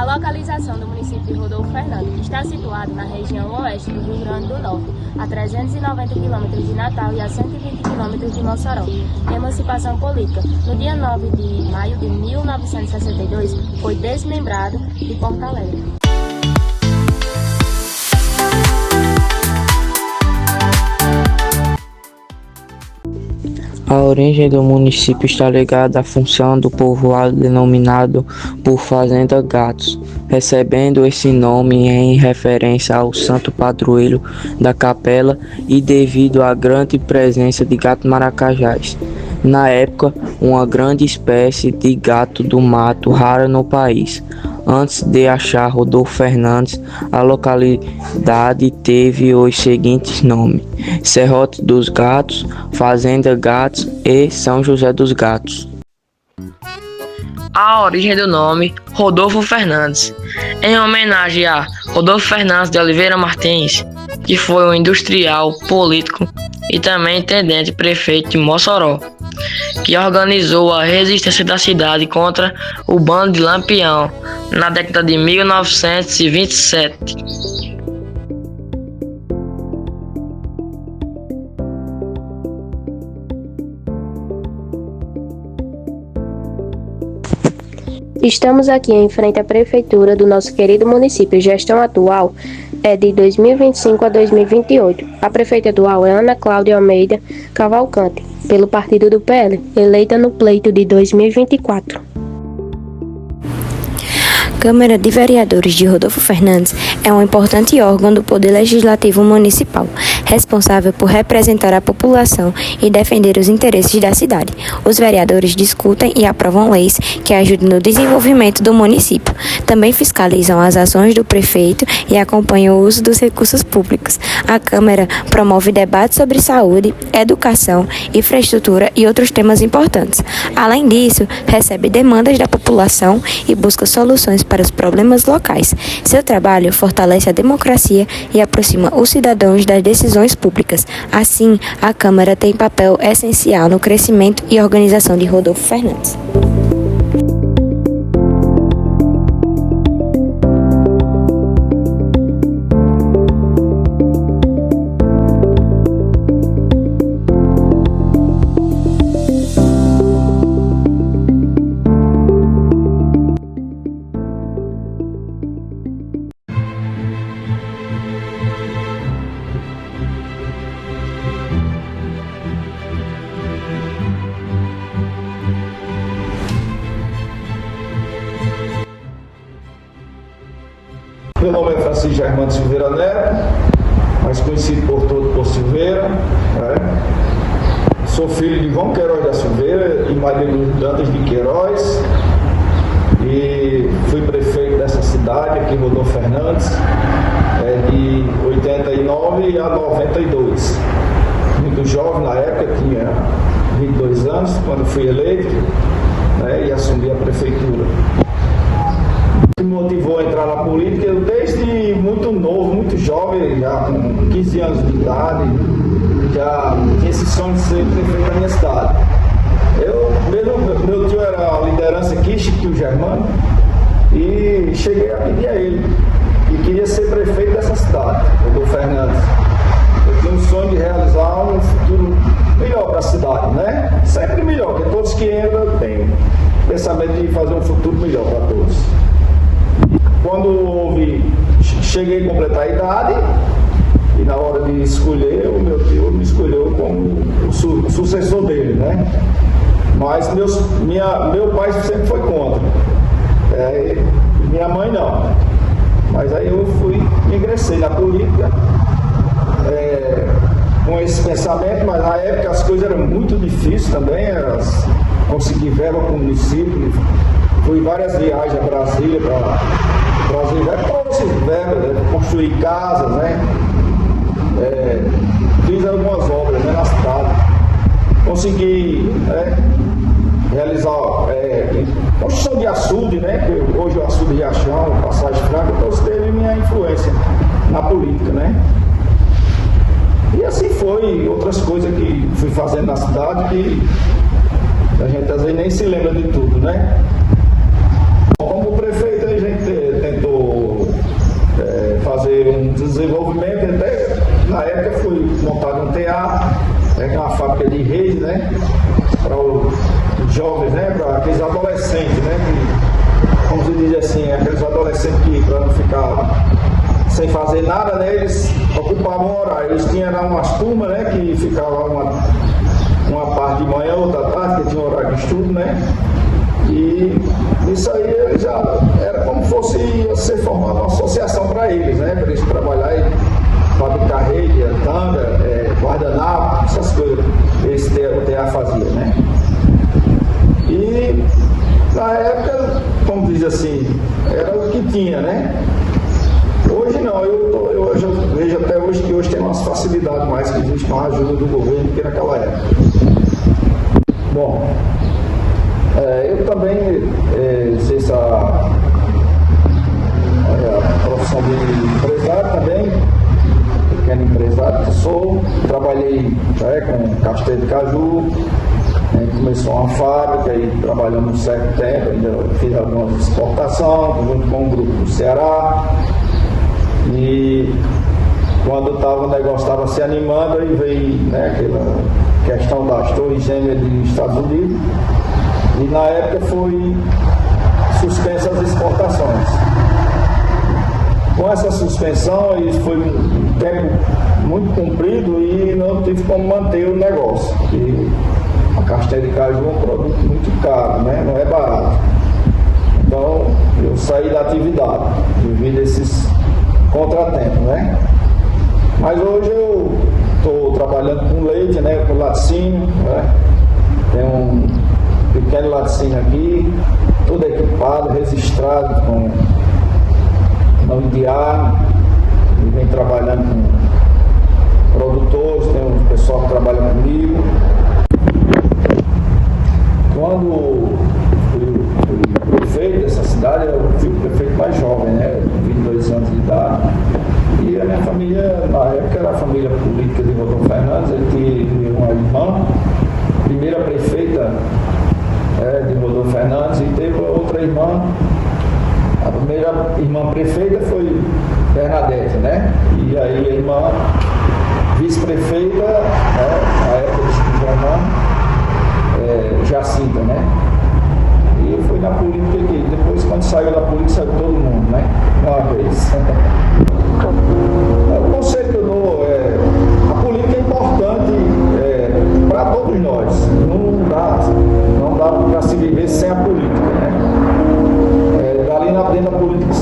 A localização do município de Rodolfo Fernandes está situado na região oeste do Rio Grande do Norte, a 390 quilômetros de Natal e a 120 quilômetros de Mossoró. Emancipação política. No dia 9 de maio de 1962, foi desmembrado de Porto Alegre. A origem do município está ligada à função do povoado denominado por Fazenda Gatos, recebendo esse nome em referência ao santo padroeiro da capela e devido à grande presença de gatos maracajás. Na época, uma grande espécie de gato do mato rara no país. Antes de achar Rodolfo Fernandes, a localidade teve os seguintes nomes: Serrote dos Gatos, Fazenda Gatos e São José dos Gatos. A origem do nome Rodolfo Fernandes, em homenagem a Rodolfo Fernandes de Oliveira Martins, que foi um industrial, político e também intendente prefeito de Mossoró, que organizou a resistência da cidade contra o bando de Lampião na década de 1927. Estamos aqui em frente à prefeitura do nosso querido município. Gestão atual é de 2025 a 2028. A prefeita atual é Ana Cláudia Almeida Cavalcante, pelo partido do PL, eleita no pleito de 2024. Câmara de Vereadores de Rodolfo Fernandes é um importante órgão do Poder Legislativo Municipal, responsável por representar a população e defender os interesses da cidade. Os vereadores discutem e aprovam leis que ajudem no desenvolvimento do município. Também fiscalizam as ações do prefeito e acompanham o uso dos recursos públicos. A Câmara promove debates sobre saúde, educação, infraestrutura e outros temas importantes. Além disso, recebe demandas da população e busca soluções para os problemas locais. Seu trabalho fortalece a democracia e aproxima os cidadãos das decisões públicas. Assim, a Câmara tem papel essencial no crescimento e organização de Rodolfo Fernandes. Meu nome é Francisco Germano Silveira Neto, mais conhecido por todo por Silveira. Sou filho de João Queiroz da Silveira e Maria Luz Dantas de Queiroz e fui prefeito dessa cidade aqui, Rodolfo Fernandes, de 89 a 92. Muito jovem na época, tinha 22 anos quando fui eleito, e assumi a prefeitura. Me motivou a entrar na política, eu desde muito novo, muito jovem, já com 15 anos de idade, já tinha esse sonho de ser prefeito da minha cidade. Meu tio era a liderança aqui, Chiquinho Germano, e cheguei a pedir a ele, e queria ser prefeito dessa cidade, Rodolfo Fernandes. Eu tinha um sonho de realizar um futuro melhor para a cidade, né? Sempre melhor, porque todos que entram têm o pensamento de fazer um futuro melhor para todos. Quando cheguei a completar a idade, e na hora de escolher, o meu tio me escolheu como o sucessor dele, né? Mas meu pai sempre foi contra, minha mãe não. Mas aí eu ingressei na política com esse pensamento, mas na época as coisas eram muito difíceis também, conseguir verba para o município. Fui várias viagens a Brasília para trouxe verbas, construir casas, né? Fiz algumas obras, né, na cidade. Consegui realizar construção de açude, né? Que hoje o açude de Riachão, Passagem Franca, então isso teve minha influência na política, né? E assim foi, outras coisas que fui fazendo na cidade que a gente às vezes nem se lembra de tudo, né? Como prefeito, a gente fazer nada, né, eles ocupavam o horário. Eles tinham lá umas turmas, né, que ficavam uma parte de manhã, outra tarde, que tinha horário de estudo, né? E isso aí eles já era como fosse ser formada uma associação para eles, né? Para eles trabalharem, fabricar rede, tanga, guardanapo, essas coisas. Esse o TA fazia, né? E na época, como diz assim, era o que tinha, né? Hoje não, eu vejo até hoje que hoje tem umas facilidades mais, que existe uma ajuda do governo do que naquela época. Bom, eu também exerço a profissão de empresário também, pequeno empresário que sou. Trabalhei com castanha de caju, começou uma fábrica e trabalhamos um certo tempo, ainda fiz algumas exportações junto com um grupo do Ceará. E quando o negócio estava se animando, aí veio, né, aquela questão das torres gêmeas dos Estados Unidos, e na época foi suspensa as exportações. Com essa suspensão, isso foi um tempo muito comprido e não tive como manter o negócio. E a castanha de caju é um produto muito caro, né? Não é barato. Então eu saí da atividade devido a esses contratempos, né? Mas hoje eu estou trabalhando com leite, né? Com laticínio, né? Tem um pequeno laticínio aqui, tudo equipado, registrado com nome de ar, e vem trabalhando com produtores, tem um pessoal que trabalha comigo. Quando fui prefeito dessa cidade, eu fui o prefeito mais jovem, né? 22 anos de idade. E a minha família, na época, era a família política de Rodolfo Fernandes. Ele tinha uma irmã, primeira prefeita de Rodolfo Fernandes, e teve outra irmã. A primeira irmã prefeita foi Bernadette, né? E aí a irmã vice-prefeita, na época de Chico Germano, Jacinta, né? E eu fui na política aqui. Depois, quando saiu da política, saiu todo mundo, né? Uma vez. O conselho que eu dou a política é importante para todos nós. Não dá para se viver sem a política, né? Dali dentro da política